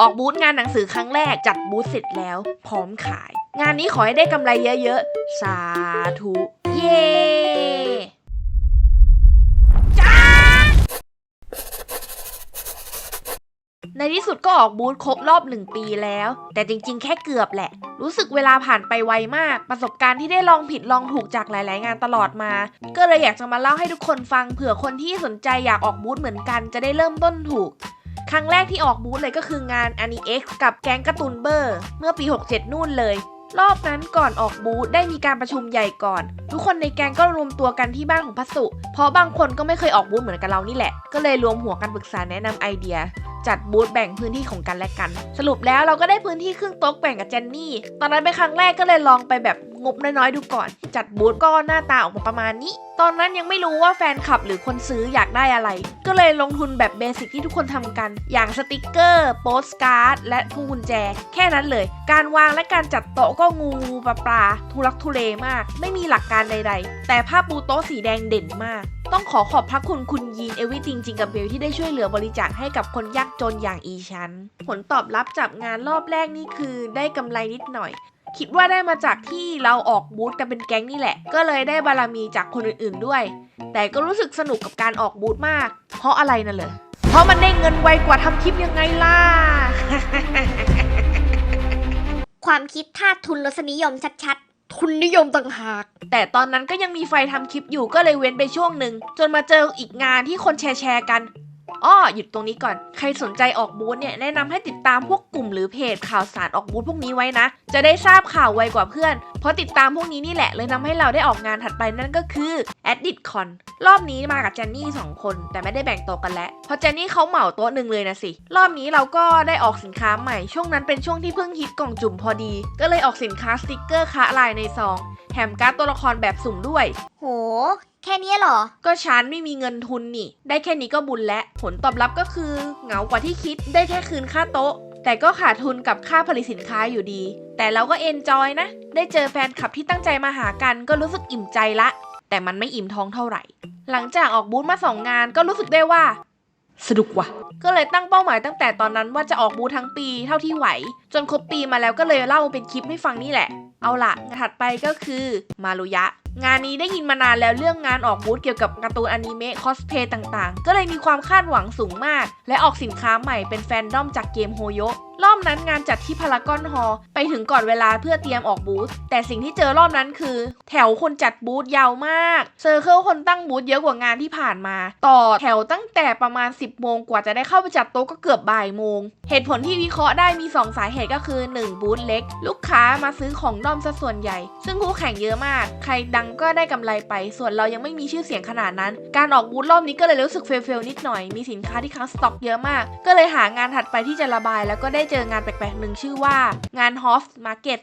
อกบูธงานหนังสือครั้งแรกจัดบูธเสร็จแล้วพร้อมขายงานนี้ขอให้ได้กำไรเยอะๆสาธุเย้จ้าในที่สุดก็ออกบูธครบรอบ1 ปีแล้วแต่จริงๆแค่เกือบแหละรู้สึกเวลาผ่านไปไวมากประสบการณ์ที่ได้ลองผิดลองถูกจากหลายๆงานตลอดมาก็เลยอยากจะมาเล่าให้ทุกคนฟังเผื่อคนที่สนใจอยากออกบูธเหมือนกันจะได้เริ่มต้นถูกครั้งแรกที่ออกบูธเลยก็คืองาน AniX กับแก๊งการ์ตูนเบอร์เมื่อปี 67 นู่นเลยรอบนั้นก่อนออกบูธได้มีการประชุมใหญ่ก่อนทุกคนในแก๊งก็รวมตัวกันที่บ้านของพัสุเพราะบางคนก็ไม่เคยออกบูธเหมือนกับเรานี่แหละก็เลยรวมหัวกันปรึกษาแนะนำไอเดียจัดบูธแบ่งพื้นที่ของกันและกันสรุปแล้วเราก็ได้พื้นที่ครึ่งโต๊ะแบ่งกับเจนนี่ตอนนั้นเป็นครั้งแรกก็เลยลองไปแบบงบน้อยๆดูก่อนจัดบูธก็หน้าตาออกมาประมาณนี้ตอนนั้นยังไม่รู้ว่าแฟนคลับหรือคนซื้ออยากได้อะไรก็เลยลงทุนแบบเบสิกที่ทุกคนทำกันอย่างสติกเกอร์โปสการ์ดและพวงกุญแจแค่นั้นเลยการวางและการจัดโต๊ะก็งูปลาทุลักทุเลมากไม่มีหลักการใดๆแต่ภาพปูโต๊ะสีแดงเด่นมากต้องขอบพระคุณคุณยีนเอวิติงจริงกับเบลที่ได้ช่วยเหลือบริจาคให้กับคนยากจนอย่างอีฉันผลตอบรับจากงานรอบแรกนี่คือได้กำไรนิดหน่อยคิดว่าได้มาจากที่เราออกบูธกันเป็นแก๊งนี่แหละก็เลยได้บารมีจากคนอื่นๆด้วยแต่ก็รู้สึกสนุกกับการออกบูธมากเพราะอะไรนั่นเหรอเพราะมันได้เงินไวกว่าทำคลิปยังไงล่ะ ความคิดทาสทุนรสนิยมชัดๆทุนนิยมต่างหากแต่ตอนนั้นก็ยังมีไฟทำคลิปอยู่ก็เลยเว้นไปช่วงหนึ่งจนมาเจออีกงานที่คนแชร์กันหยุดตรงนี้ก่อนใครสนใจออกบูธเนี่ยแนะนำให้ติดตามพวกกลุ่มหรือเพจข่าวสารออกบูธพวกนี้ไว้นะจะได้ทราบข่าวไวกว่าเพื่อนเพราะติดตามพวกนี้นี่แหละเลยทำให้เราได้ออกงานถัดไปนั่นก็คือ AdditCon รอบนี้มากับเจนนี่2 คนแต่ไม่ได้แบ่งโต๊ะกันแล้วเพราะเจนนี่เขาเหมาโต๊ะหนึ่งเลยนะสิรอบนี้เราก็ได้ออกสินค้าใหม่ช่วงนั้นเป็นช่วงที่เพิ่งฮิตกล่องจุ่มพอดีก็เลยออกสินค้าสติกเกอร์คะลายในซองแถมการ์ดตัวละครแบบสุ่มด้วยโหแค่นี้เหรอก็ฉันไม่มีเงินทุนนี่ได้แค่นี้ก็บุญแล้วผลตอบรับก็คือเหงากว่าที่คิดได้แค่คืนค่าโต๊ะแต่ก็ขาดทุนกับค่าผลิตสินค้าอยู่ดีแต่เราก็เอนจอยนะได้เจอแฟนคลับที่ตั้งใจมาหากันก็รู้สึกอิ่มใจละแต่มันไม่อิ่มท้องเท่าไหร่หลังจากออกบูธมา2 งานก็รู้สึกได้ว่าสนุกว่ะก็เลยตั้งเป้าหมายตั้งแต่ตอนนั้นว่าจะออกบูธทั้งปีเท่าที่ไหวจนครบปีมาแล้วก็เลยเล่าเป็นคลิปให้ฟังนี่แหละเอาล่ะถัดไปก็คือมารุยะงานนี้ได้ยินมานานแล้วเรื่องงานออกบูธเกี่ยวกับการ์ตูนอนิเมะคอสเพลย์ต่างๆก็เลยมีความคาดหวังสูงมากและออกสินค้าใหม่เป็นแฟนดอมจากเกมโฮโยรอบนั้นงานจัดที่พารากอนฮอลล์ไปถึงก่อนเวลาเพื่อเตรียมออกบูธแต่สิ่งที่เจอรอบนั้นคือแถวคนจัดบูธยาวมากเซอร์เคิลคนตั้งบูธเยอะกว่างานที่ผ่านมาต่อแถวตั้งแต่ประมาณ 10 โมงกว่าจะได้เข้าไปจัดโต๊ะก็เกือบบ่ายโมงเหตุผลที่วิเคราะห์ได้มี2 สาเหตุก็คือ1บูธเล็กลูกค้ามาซื้อของดอมซะส่วนใหญ่ซึ่งคู่แข่งเยอะมากใครดังก็ได้กำไรไปส่วนเรายังไม่มีชื่อเสียงขนาดนั้นการออกบูธรอบนี้ก็เลยรู้สึกเฟลนิดหน่อยมีสินค้าที่ค้างสต็อกเยอะมากก็เลยหางานถัดไปที่จะระบายแล้วก็ได้เจองานแปลกๆหนึ่งชื่อว่างาน Hof Market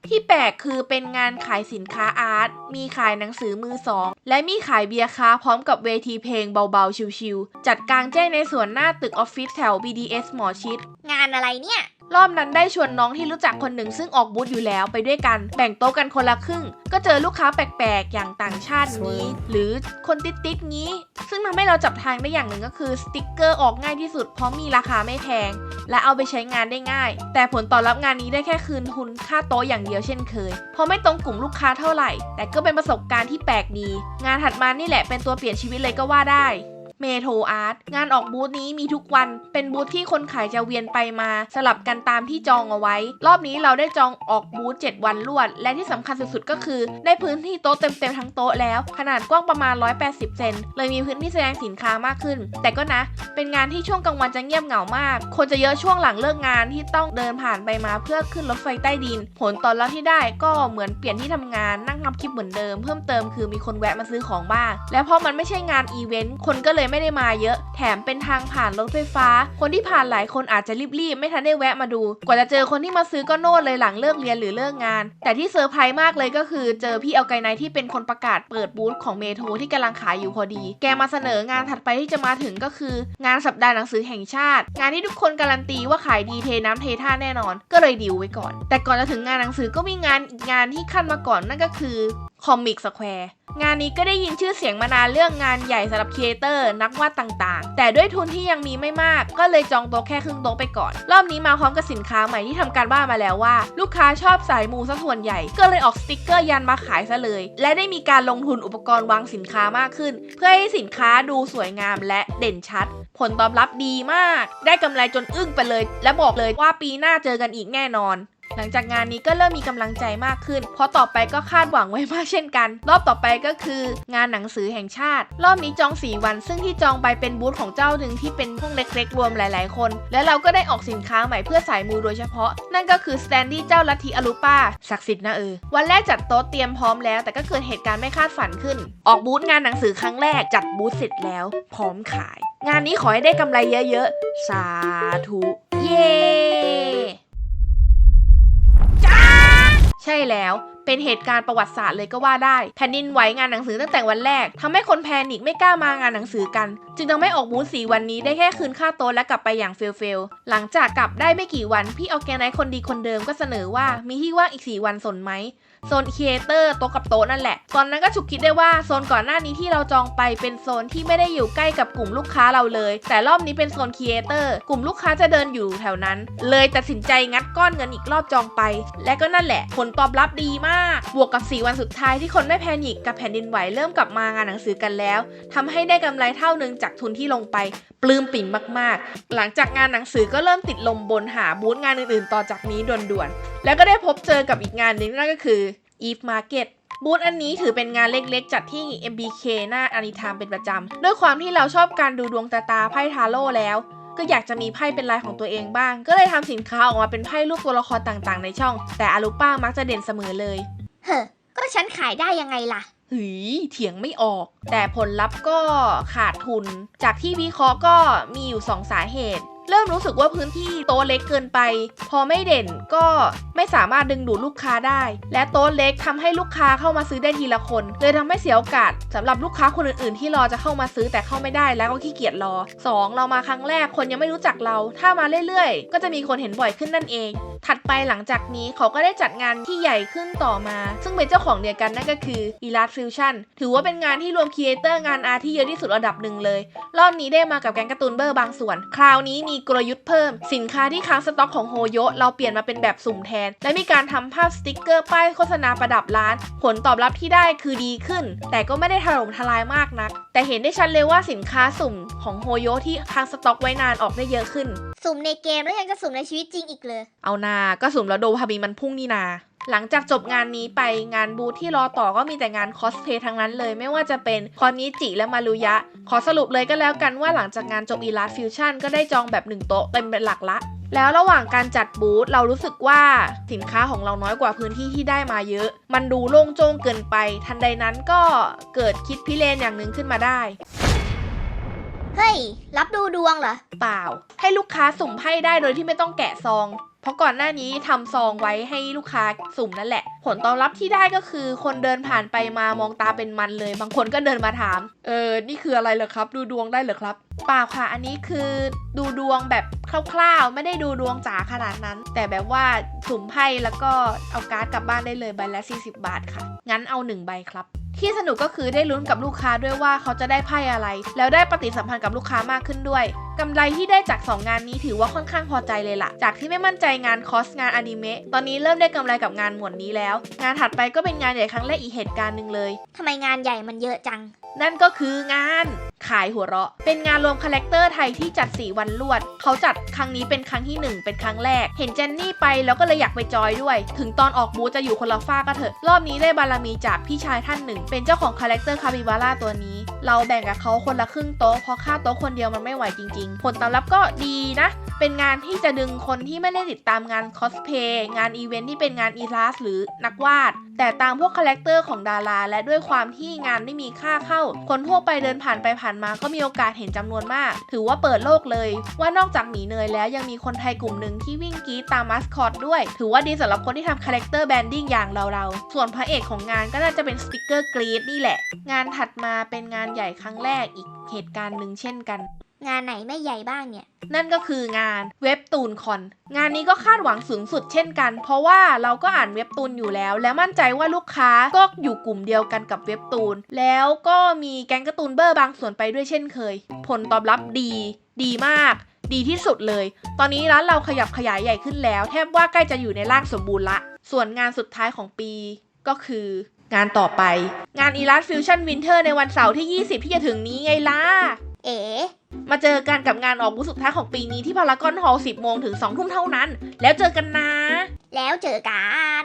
ที่แปลกคือเป็นงานขายสินค้าอาร์ตมีขายหนังสือมือสองและมีขายเบียร์คาพร้อมกับเวทีเพลงเบาๆชิลๆจัดกลางแจ้งในสวนหน้าตึกออฟฟิศแถว BDS หมอชิดงานอะไรเนี่ยรอบนั้นได้ชวนน้องที่รู้จักคนหนึ่งซึ่งออกบูธอยู่แล้วไปด้วยกันแบ่งโต๊ะกันคนละครึ่งก็เจอลูกค้าแปลกๆอย่างต่างชาตินี้หรือคนติดๆงี้ซึ่งทำให้เราจับทางได้อย่างหนึ่งก็คือสติกเกอร์ออกง่ายที่สุดเพราะมีราคาไม่แพงและเอาไปใช้งานได้ง่ายแต่ผลตอบรับงานนี้ได้แค่คืนทุนค่าโต๊ะอย่างเดียวเช่นเคยเพราะไม่ตรงกลุ่มลูกค้าเท่าไหร่แต่ก็เป็นประสบการณ์ที่แปลกดีงานถัดมานี่แหละเป็นตัวเปลี่ยนชีวิตเลยก็ว่าได้เมโทรอาร์ตงานออกบูธนี้มีทุกวันเป็นบูธที่คนขายจะเวียนไปมาสลับกันตามที่จองเอาไว้รอบนี้เราได้จองออกบูธ7 วันรวดและที่สำคัญสุดๆก็คือได้พื้นที่โต๊ะเต็มๆทั้งโต๊ะแล้วขนาดกว้างประมาณ180 เซนเลยมีพื้นที่แสดงสินค้ามากขึ้นแต่ก็นะเป็นงานที่ช่วงกลางวันจะเงียบเหงามากคนจะเยอะช่วงหลังเลิกงานที่ต้องเดินผ่านไปมาเพื่อขึ้นรถไฟใต้ดินผลตอบรับที่ได้ก็เหมือนเปลี่ยนที่ทำงานนั่งทำคลิปเหมือนเดิมเพิ่มเติมคือมีคนแวะมาซื้อของบ้างและเพราะมันไม่ใช่งานอีเวนต์คนก็เลยไม่ได้มาเยอะแถมเป็นทางผ่านรถไฟฟ้าคนที่ผ่านหลายคนอาจจะรีบๆไม่ทันได้แวะมาดูกว่าจะเจอคนที่มาซื้อก็โน่นเลยหลังเลิกเรียนหรือเลิกงานแต่ที่เซอร์ไพรส์มากเลยก็คือเจอพี่เอาไกไนที่เป็นคนประกาศเปิดบูธของเมโทรที่กำลังขายอยู่พอดีแกมาเสนองานถัดไปที่จะมาถึงก็คืองานสัปดาห์หนังสือแห่งชาติงานที่ทุกคนการันตีว่าขายดีเทน้ำเทท่าแน่นอนก็เลยดิวไว้ก่อนแต่ก่อนจะถึงงานหนังสือก็มีงานอีกงานที่ขั้นมาก่อนนั่นก็คือ คอมิกสแควร์งานนี้ก็ได้ยินชื่อเสียงมานานเรื่องงานใหญ่สำหรับครีเอเตอร์นักวาดต่างๆแต่ด้วยทุนที่ยังมีไม่มากก็เลยจองโต๊ะแค่ครึ่งโต๊ะไปก่อนรอบนี้มาพร้อมกับสินค้าใหม่ที่ทำการบ้านมาแล้วว่าลูกค้าชอบสายมูซะส่วนใหญ่ก็เลยออกสติกเกอร์ยันมาขายซะเลยและได้มีการลงทุนอุปกรณ์วางสินค้ามากขึ้นเพื่อให้สินค้าดูสวยงามและเด่นชัดผลตอบรับดีมากได้กำไรจนอึ้งไปเลยและบอกเลยว่าปีหน้าเจอกันอีกแน่นอนหลังจากงานนี้ก็เริ่มมีกำลังใจมากขึ้นเพราะต่อไปก็คาดหวังไว้มากเช่นกันรอบต่อไปก็คืองานหนังสือแห่งชาติรอบนี้จอง4 วันซึ่งที่จองไปเป็นบูธของเจ้าหนึ่งที่เป็นห้องเล็กๆรวมหลายๆคนและเราก็ได้ออกสินค้าใหม่เพื่อสายมูโดยเฉพาะนั่นก็คือสแตนดี้เจ้าลัทธิอลูป้าศักดิ์สิทธิ์นะวันแรกจัดโต๊ะเตรียมพร้อมแล้วแต่ก็เกิดเหตุการณ์ไม่คาดฝันขึ้นออกบูธงานหนังสือครั้งแรกจัดบูธเสร็จแล้วพร้อมขายงานนี้ขอให้ได้กำไรเยอะๆสาธุเย้ใช่แล้วเป็นเหตุการณ์ประวัติศาสตร์เลยก็ว่าได้แผ่นดินไหวงานหนังสือตั้งแต่วันแรกทำให้คนแพนิคไม่กล้ามางานหนังสือกันจึงทำให้ออกบูธ4 วันนี้ได้แค่คืนค่าโต๊ะและกลับไปอย่างเฟลหลังจากกลับได้ไม่กี่วันพี่ออร์แกไนซ์คนดีคนเดิมก็เสนอว่ามีที่ว่างอีก4 วันสนไหมโซนครีเอเตอร์โต๊ะกับโต๊ะนั่นแหละตอนนั้นก็ฉุกคิดได้ว่าโซนก่อนหน้านี้ที่เราจองไปเป็นโซนที่ไม่ได้อยู่ใกล้กับกลุ่มลูกค้าเราเลยแต่รอบนี้เป็นโซนครีเอเตอร์กลุ่มลูกค้าจะเดินอยู่แถวนั้นเลยตัดสินใจงัดก้อนเงินอีกรอบจองไปและก็นั่นแหละผลตอบรับดีมากบวกกับ4 วันสุดท้ายที่คนไม่แพนิคกับแผ่นดินไหวเริ่มกลับมางานหนังสือกันแล้วทำให้ได้กำไรเท่านึงจากทุนที่ลงไปปลื้มปิ่มมากๆหลังจากงานหนังสือก็เริ่มติดลมบนหาบูธงานอื่นๆต่อจากนี้ด่วนๆแล้วก็ได้พบเจอกับอีกงานนึงนั่นก็คือEve Market บูธอันนี้ถือเป็นงานเล็กๆจัดที่ MBK หน้าอาริทามเป็นประจำด้วยความที่เราชอบการดูดวงตาไพ่ทาโร่แล้วก็อยากจะมีไพ่เป็นลายของตัวเองบ้างก็เลยทำสินค้าออกมาเป็นไพ่รูปตัวละครต่างๆในช่องแต่อารูป้ามักจะเด่นเสมอเลยก็ฉันขายได้ยังไงล่ะเถียงไม่ออกแต่ผลลัพธ์ก็ขาดทุนจากที่วิเคราะห์ก็มีอยู่2 สาเหตุเริ่มรู้สึกว่าพื้นที่โต๊ะเล็กเกินไปพอไม่เด่นก็ไม่สามารถดึงดูดลูกค้าได้และโต๊ะเล็กทำให้ลูกค้าเข้ามาซื้อได้ทีละคนเลยทำให้เสียโอกาสสำหรับลูกค้าคนอื่นๆที่รอจะเข้ามาซื้อแต่เข้าไม่ได้แล้วก็ขี้เกียจรอ2เรามาครั้งแรกคนยังไม่รู้จักเราถ้ามาเรื่อยๆก็จะมีคนเห็นบ่อยขึ้นนั่นเองถัดไปหลังจากนี้เขาก็ได้จัดงานที่ใหญ่ขึ้นต่อมาซึ่งเป็นเจ้าของเดียวกันนั่นก็คือ Art Fusion ถือว่าเป็นงานที่รวมครีเอเตอร์งานอาร์ตที่เยอะที่สุดระดับหนึ่งเลยรอบนี้ได้มากับแก๊งการ์ตูนเบอร์บางส่วนคราวนี้มีกลยุทธ์เพิ่มสินค้าที่ค้างสต็อกของโฮโยเราเปลี่ยนมาเป็นแบบสุ่มแทนและมีการทำภาพสติกเกอร์ป้ายโฆษณาประดับร้านผลตอบรับที่ได้คือดีขึ้นแต่ก็ไม่ได้ถล่มทลายมากนักแต่เห็นได้ชัดเลยว่าสินค้าสุ่มของโฮโยที่ค้างสต็อกไว้นานออกได้เยอะขึ้นสุ่มในเกมแล้วยังจะสุ่มในชีวิตจริงอีกเลยเอานาก็สุ่มแล้วโดพามีมันพุ่งนี่นาหลังจากจบงานนี้ไปงานบูธที่รอต่อก็มีแต่งานคอสเพลย์ทั้งนั้นเลยไม่ว่าจะเป็นคอนนิจิและมารุยะขอสรุปเลยก็แล้วกันว่าหลังจากงานจบArt Fusionก็ได้จองแบบ1 โต๊ะเต็มเป็นหลักละแล้วระหว่างการจัดบูธเรารู้สึกว่าสินค้าของเราน้อยกว่าพื้นที่ที่ได้มาเยอะมันดูโล่งโจ้งเกินไปทันใดนั้นก็เกิดคิดพิเรนอย่างหนึ่งขึ้นมาได้เฮ้ยรับดูดวงเหรอเปล่าให้ลูกค้าสุ่มไพ่ได้โดยที่ไม่ต้องแกะซองเพราะก่อนหน้านี้ทำซองไว้ให้ลูกค้าสุ่มนั่นแหละผลตอบรับที่ได้ก็คือคนเดินผ่านไปมามองตาเป็นมันเลยบางคนก็เดินมาถามนี่คืออะไรเหรอครับดูดวงได้เหรอครับเปล่าค่ะอันนี้คือดูดวงแบบคร่าวๆไม่ได้ดูดวงจ๋าขนาดนั้นแต่แบบว่าสุ่มไพ่แล้วก็เอาการ์ดกลับบ้านได้เลยใบละ40 บาทค่ะงั้นเอา1 ใบครับที่สนุกก็คือได้ลุ้นกับลูกค้าด้วยว่าเขาจะได้ไพ่อะไรแล้วได้ปฏิสัมพันธ์กับลูกค้ามากขึ้นด้วยกำไรที่ได้จาก2 งานนี้ถือว่าค่อนข้างพอใจเลยล่ะจากที่ไม่มั่นใจงานคอสงานอนิเมะตอนนี้เริ่มได้กำไรกับงานหมวดนี้แล้วงานถัดไปก็เป็นงานใหญ่ครั้งแรกอีกเหตุการณ์หนึ่งเลยทำไมงานใหญ่มันเยอะจังนั่นก็คืองานขายหัวเราะเป็นงานรวมคาแรคเตอร์ไทยที่จัด4 วันรวดเขาจัดครั้งนี้เป็นครั้งที่1เป็นครั้งแรกเห็นเจนนี่ไปแล้วก็เลยอยากไปจอยด้วยถึงตอนออกบูธจะอยู่คนละฝ้าก็เถอะรอบนี้ได้บารมีจากพี่ชายท่านหนึ่งเป็นเจ้าของคาแรคเตอร์คาปิบาร่าตัวนี้เราแบ่งกับเขาคนละครึ่งโต๊ะเพราะค่าโต๊ะคนเดียวมันไม่ไหวจริงๆผลตอบรับก็ดีนะเป็นงานที่จะดึงคนที่ไม่ได้ติดตามงานคอสเพย์งานอีเวนท์ที่เป็นงานอีลาสหรือนักวาดแต่ตามพวกคาแรคเตอร์ของดาราและด้วยความที่งานไม่มีค่าเข้าคนทั่วไปเดินผ่านไปผ่านมาก็มีโอกาสเห็นจำนวนมากถือว่าเปิดโลกเลยว่านอกจากหมีเนยแล้วยังมีคนไทยกลุ่มหนึ่งที่วิ่งกรี๊ดตามมาสคอตด้วยถือว่าดีสำหรับคนที่ทำคาแรคเตอร์แบรนดิ้งอย่างเราส่วนพระเอกของงานก็น่าจะเป็นสติกเกอร์กรี๊ดนี่แหละงานถัดมาเป็นงานใหญ่ครั้งแรกอีกเหตุการณ์หนึ่งเช่นกัน งานไหนไม่ใหญ่บ้างเนี่ย นั่นก็คืองานเว็บตูนคอน งานนี้ก็คาดหวังสูงสุดเช่นกัน เพราะว่าเราก็อ่านเว็บตูนอยู่แล้ว และมั่นใจว่าลูกค้าก็อยู่กลุ่มเดียวกันกับเว็บตูน แล้วก็มีแก๊งการ์ตูนเบอร์บางส่วนไปด้วยเช่นเคย ผลตอบรับดีมาก ดีที่สุดเลย ตอนนี้ร้านเราขยับขยายใหญ่ขึ้นแล้ว แทบว่าใกล้จะอยู่ในร่างสมบูรณ์ละ ส่วนงานสุดท้ายของปีก็คืองานต่อไป งาน Eras Fusion Winter ในวันเสาร์ที่ 20 ที่จะถึงนี้ไงล่ะ เอ๋ มาเจอกันกับงานออกบูธสุดท้ายของปีนี้ที่พารากอนฮอลล์ 10 โมงถึง 2 ทุ่มเท่านั้น แล้วเจอกันนะ แล้วเจอกัน